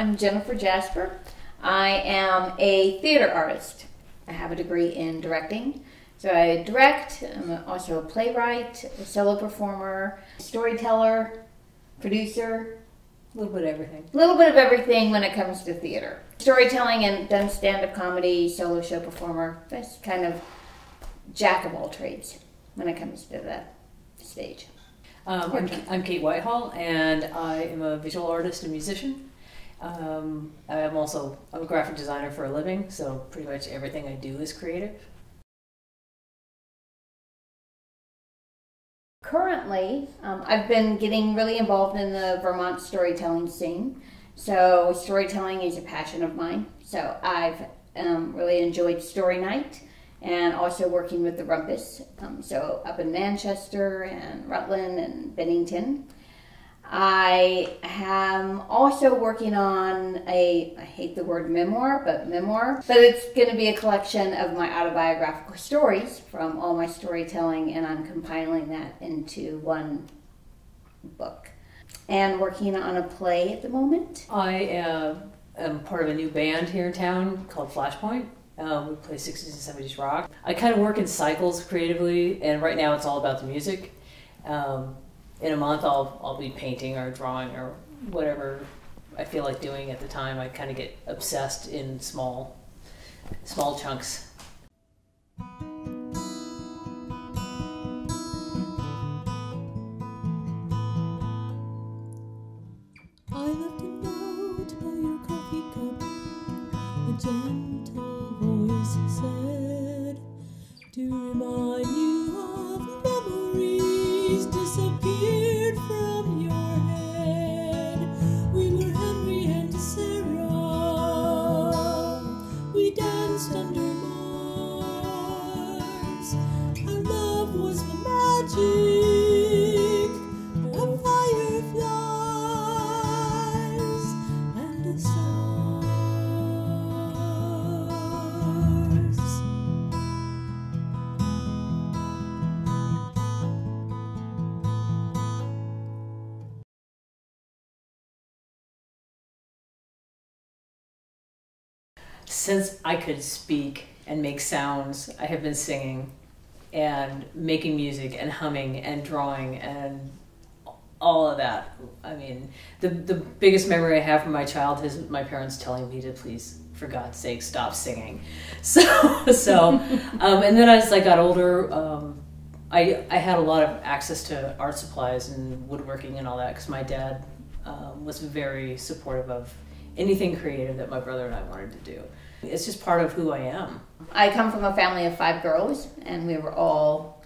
I'm Jennifer Jasper. I am a theater artist. I have a degree in directing. So I direct, I'm also a playwright, a solo performer, storyteller, producer. A little bit of everything. A little bit of everything when it comes to theater. Storytelling and done stand-up comedy, solo show performer. That's kind of jack of all trades when it comes to the stage. I'm Kate Whitehall, and I am a visual artist and musician. I'm a graphic designer for a living, so pretty much everything I do is creative. Currently, I've been getting really involved in the Vermont storytelling scene. So storytelling is a passion of mine. So I've really enjoyed Story Night and also working with the Rumpus. So up in Manchester and Rutland and Bennington. I am also working on I hate the word memoir, but it's going to be a collection of my autobiographical stories from all my storytelling, and I'm compiling that into one book. And working on a play at the moment. I am part of a new band here in town called Flashpoint. We play 60s and 70s rock. I kind of work in cycles creatively, and right now it's all about the music. In a month I'll be painting or drawing or whatever I feel like doing at the time. I kind of get obsessed in small chunks. I left a note by your coffee cup. A gentle voice said, to remind you of memories disappeared from your head. We were Henry and Sarah. We danced under Mars. Our love was the magic of fireflies and the stars. Since I could speak and make sounds, I have been singing and making music and humming and drawing and all of that. I mean, the biggest memory I have from my childhood is my parents telling me to please, for God's sake, stop singing. And then as I got older, I had a lot of access to art supplies and woodworking and all that because my dad was very supportive of anything creative that my brother and I wanted to do. It's just part of who I am. I come from a family of 5 girls, and we were all,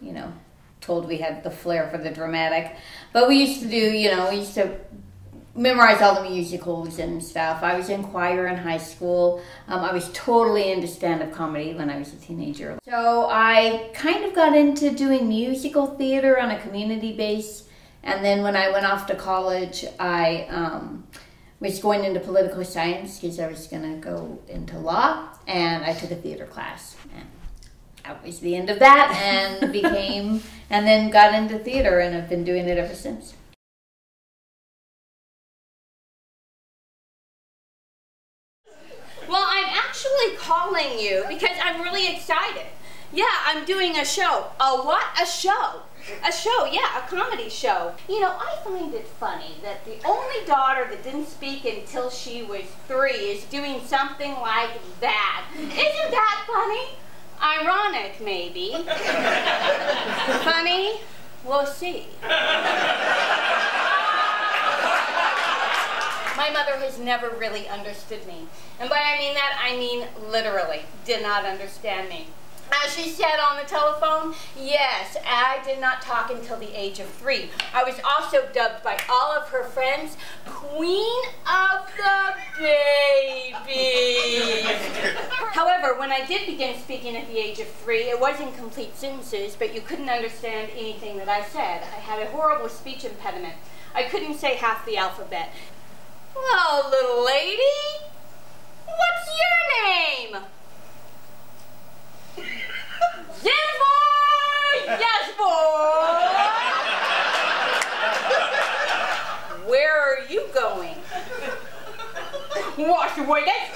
told we had the flair for the dramatic. But we used to we used to memorize all the musicals and stuff. I was in choir in high school. I was totally into stand-up comedy when I was a teenager. So I kind of got into doing musical theater on a community base. And then when I went off to college, I was going into political science because I was going to go into law, and I took a theater class. And that was the end of that, and then got into theater, and I've been doing it ever since. Well, I'm actually calling you because I'm really excited. Yeah, I'm doing a show. A what? A show. A show, yeah, a comedy show. I find it funny that the only daughter that didn't speak until she was 3 is doing something like that. Isn't that funny? Ironic, maybe. Funny? We'll see. My mother has never really understood me. And by I mean that, I mean literally did not understand me. As she said on the telephone, yes, I did not talk until the age of 3. I was also dubbed by all of her friends Queen of the Babies. However, when I did begin speaking at the age of 3, it was in complete sentences, but you couldn't understand anything that I said. I had a horrible speech impediment. I couldn't say half the alphabet. Well, little lady, what's your name? Jasper! Jasper! Where are you going? Wash Wiggins.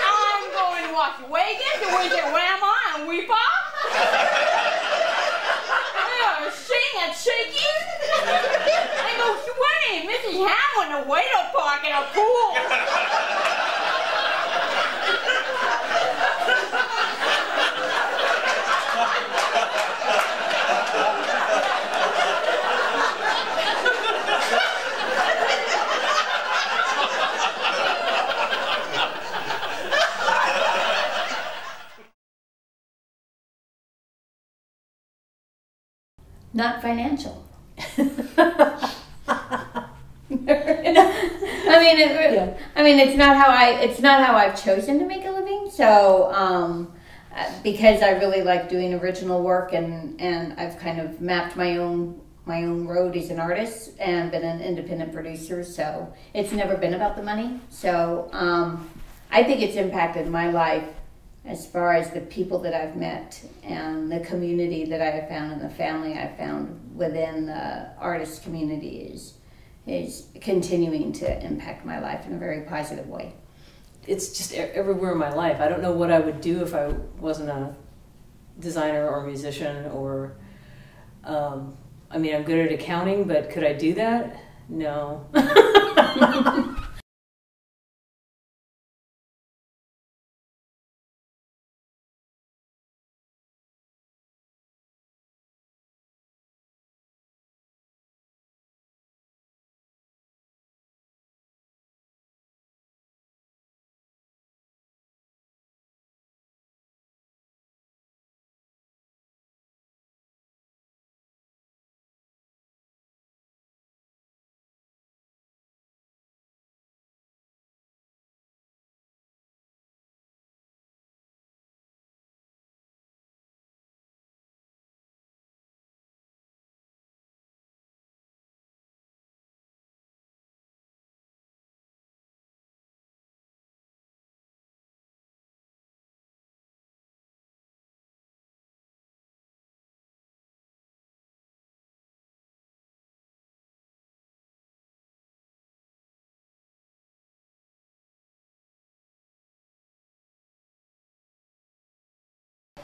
I'm going to wash Wiggins with your Whamma and Weepa. Sing and shaky. I go swimming. Mrs. Ham in the waiter park in a pool. Not financial. I mean, it's not how I've chosen to make a living. So, because I really like doing original work, and I've kind of mapped my own road as an artist and been an independent producer. So it's never been about the money. So, I think it's impacted my life as far as the people that I've met and the community that I have found and the family I've found within the artist community is continuing to impact my life in a very positive way. It's just everywhere in my life. I don't know what I would do if I wasn't a designer or musician or, I mean, I'm good at accounting, but could I do that? No.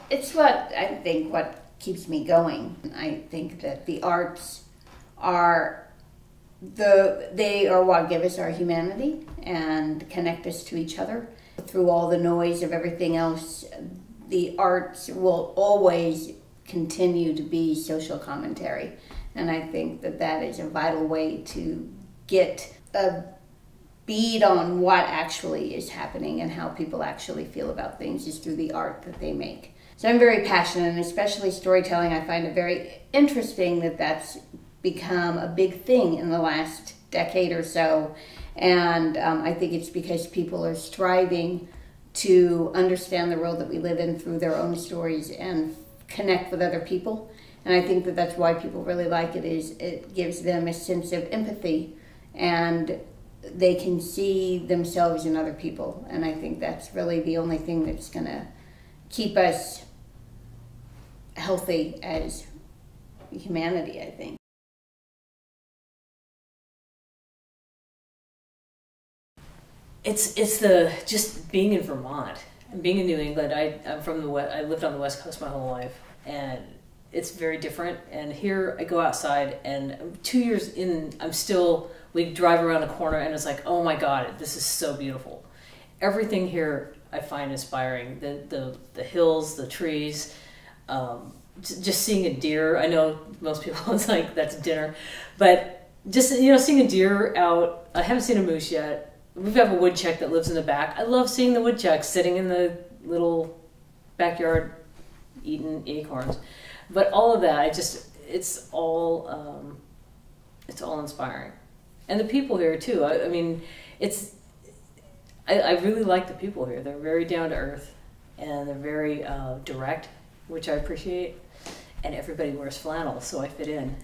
It's what keeps me going. I think that the arts are what give us our humanity and connect us to each other. Through all the noise of everything else, the arts will always continue to be social commentary. And I think that is a vital way to get a bead on what actually is happening and how people actually feel about things is through the art that they make. So I'm very passionate, and especially storytelling. I find it very interesting that that's become a big thing in the last decade or so. And I think it's because people are striving to understand the world that we live in through their own stories and connect with other people. And I think that that's why people really like it, is it gives them a sense of empathy, and they can see themselves in other people. And I think that's really the only thing that's going to keep us healthy as humanity, I think. It's the just being in Vermont and being in New England. I'm from the West. I lived on the West Coast my whole life, and it's very different. And here I go outside, and 2 years in, we drive around a corner, and it's like, oh my God, this is so beautiful. Everything here I find inspiring. The hills, the trees, just seeing a deer. I know most people, it's like, that's dinner. But just, seeing a deer out. I haven't seen a moose yet. We have a woodchuck that lives in the back. I love seeing the woodchuck sitting in the little backyard eating acorns. But all of that, it's all inspiring. And the people here too. I mean, I really like the people here. They're very down to earth, and they're very direct, which I appreciate. And everybody wears flannel, so I fit in.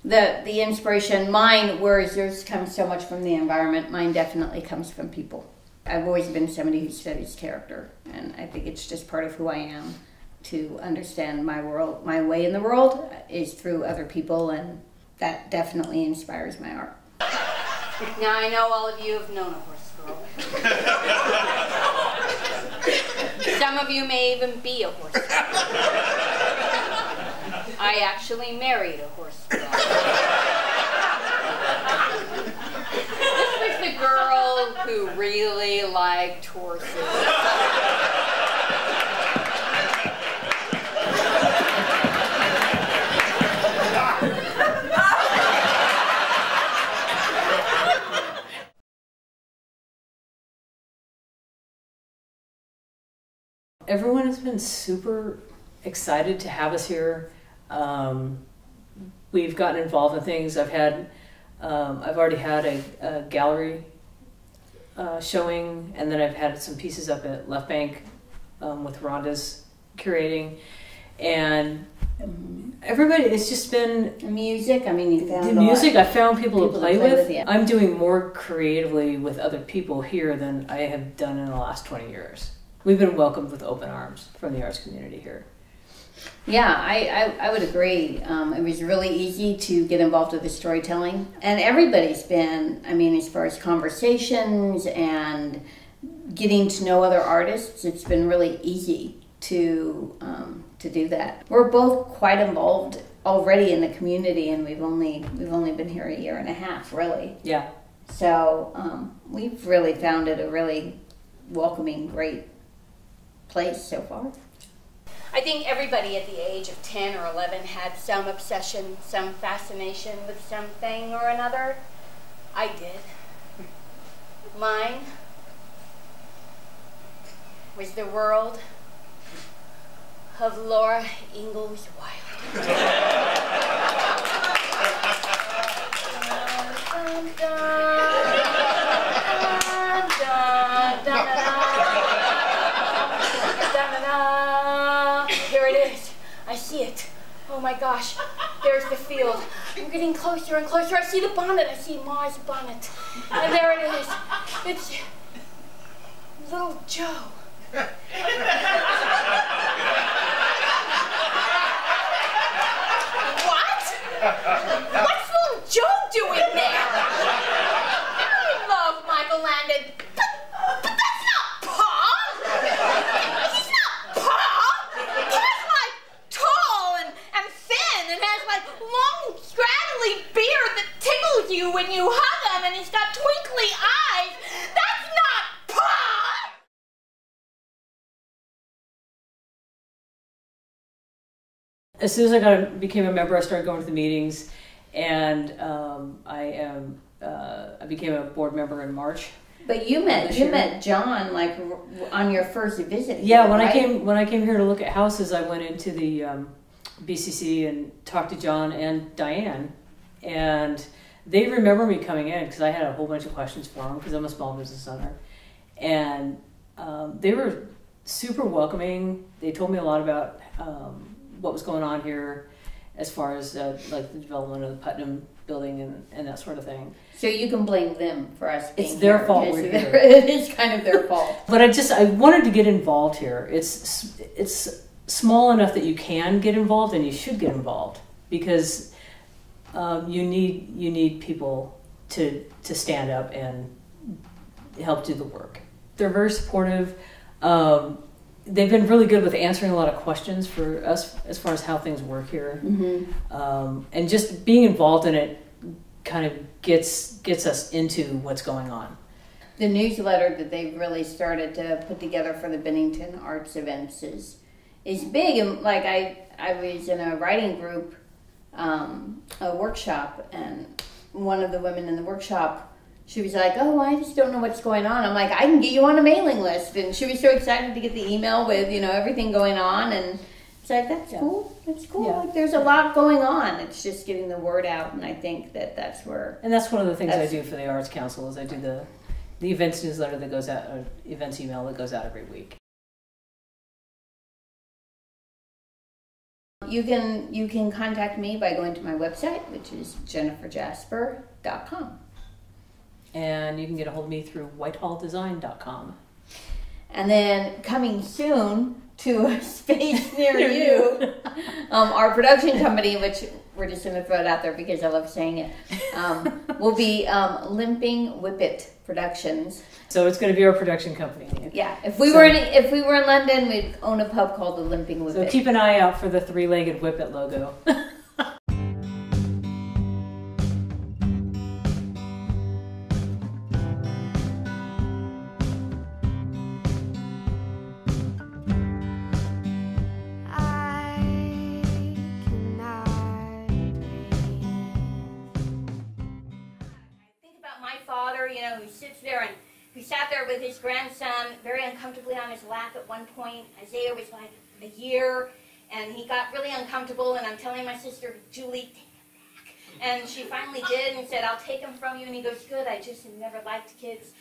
The inspiration, whereas yours comes so much from the environment, mine definitely comes from people. I've always been somebody who studies character, and I think it's just part of who I am, to understand my world. My way in the world is through other people, and that definitely inspires my art. Now I know all of you have known a horse girl. Some of you may even be a horse girl. I actually married a horse girl. This was the girl who really liked horses. Everyone has been super excited to have us here. We've gotten involved in things. I've already had a gallery showing, and then I've had some pieces up at Left Bank with Rhonda's curating, and everybody. It's just been Music. I mean, you found the music. I found people to play with. Yeah. I'm doing more creatively with other people here than I have done in the last 20 years. We've been welcomed with open arms from the arts community here. Yeah, I would agree. It was really easy to get involved with the storytelling. And everybody's been, I mean, as far as conversations and getting to know other artists, it's been really easy to do that. We're both quite involved already in the community, and we've only been here a year and a half, really. Yeah. So we've really found it a really welcoming, great place so far. I think everybody at the age of 10 or 11 had some obsession, some fascination with something or another. I did. Mine was the world of Laura Ingalls Wilder. Here it is. I see it. Oh my gosh. There's the field. I'm getting closer and closer. I see the bonnet. I see Ma's bonnet. And there it is. It's little Joe. What? What's little Joe doing there? I love Michael Landon. But that's not Pa! He's not Pa! Pa's like tall and thin and has like long straggly beard that tickles you when you hug him, and he's got twinkly eyes. That's not Pa! As soon as I became a member, I started going to the meetings, and I became a board member in March. But you met John like on your first visit here, Yeah, when right? I came here to look at houses, I went into the BCC and talked to John and Diane, and they remember me coming in because I had a whole bunch of questions for them because I'm a small business owner, and they were super welcoming. They told me a lot about what was going on here as far as like the development of the Putnam building and that sort of thing. So you can blame them for us being It's their here, fault because we're here. It is kind of their fault. But I wanted to get involved here. It's small enough that you can get involved and you should get involved because you need people to stand up and help do the work. They're very supportive. They've been really good with answering a lot of questions for us as far as how things work here. Mm-hmm. And just being involved in it kind of gets us into what's going on. The newsletter that they've really started to put together for the Bennington arts events is big. And like I was in a writing group, a workshop, and one of the women in the workshop, she was like, "Oh, I just don't know what's going on." I'm like, "I can get you on a mailing list." And she was so excited to get the email with, everything going on. And it's like, that's cool. That's cool. Yeah. Like, there's a lot going on. It's just getting the word out. And I think that's where... And that's one of the things I do for the Arts Council is I do the events newsletter that goes out, or events email that goes out every week. You can contact me by going to my website, which is jenniferjasper.com. And you can get a hold of me through whitehalldesign.com. And then coming soon to a space near you, our production company, which we're just going to throw it out there because I love saying it. Will be Limping Whippet Productions. So it's going to be our production company. Yeah, if we were in London, we'd own a pub called the Limping Whippet. So keep an eye out for the three-legged whippet logo. Who sits there and who sat there with his grandson very uncomfortably on his lap at one point. Isaiah was like a year, and he got really uncomfortable, and I'm telling my sister, Julie, take him back. And she finally did and said, I'll take him from you. And he goes, good, I just have never liked kids.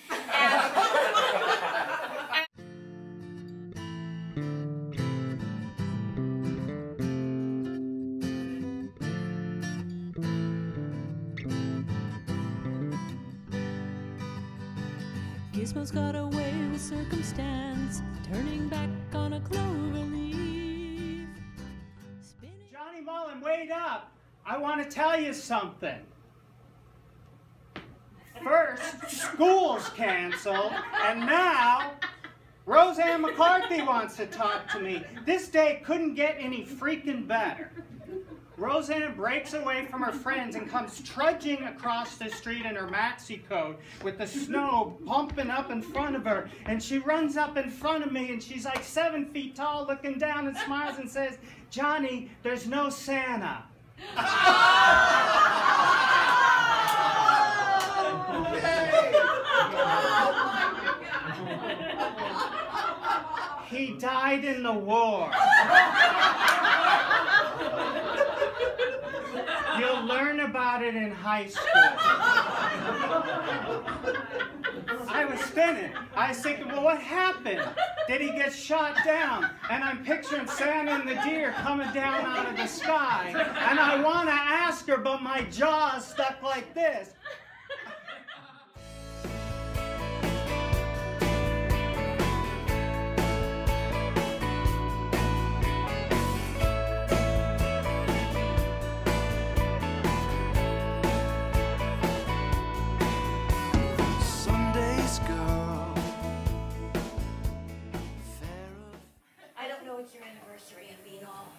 Gizmo's got away with circumstance, turning back on a clover leaf. Johnny Mullen, wait up! I want to tell you something. First, school's canceled, and now Roseanne McCarthy wants to talk to me. This day couldn't get any freaking better. Roseanne breaks away from her friends and comes trudging across the street in her maxi coat with the snow pumping up in front of her. And she runs up in front of me and she's like 7 feet tall, looking down and smiles and says, Johnny, there's no Santa. He died in the war. You'll learn about it in high school. I was spinning. I was thinking, well, what happened? Did he get shot down? And I'm picturing Santa and the deer coming down out of the sky. And I want to ask her, but my jaw is stuck like this. It's your anniversary of being all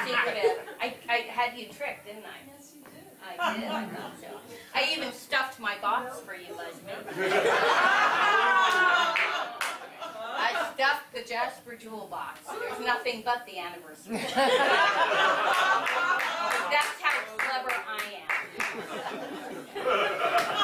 secretive. I had you tricked, didn't I? Yes, you did. I did, I thought so. I even stuffed my box for you, Leslie. I stuffed the Jasper jewel box. There's nothing but the anniversary. That's how clever I am.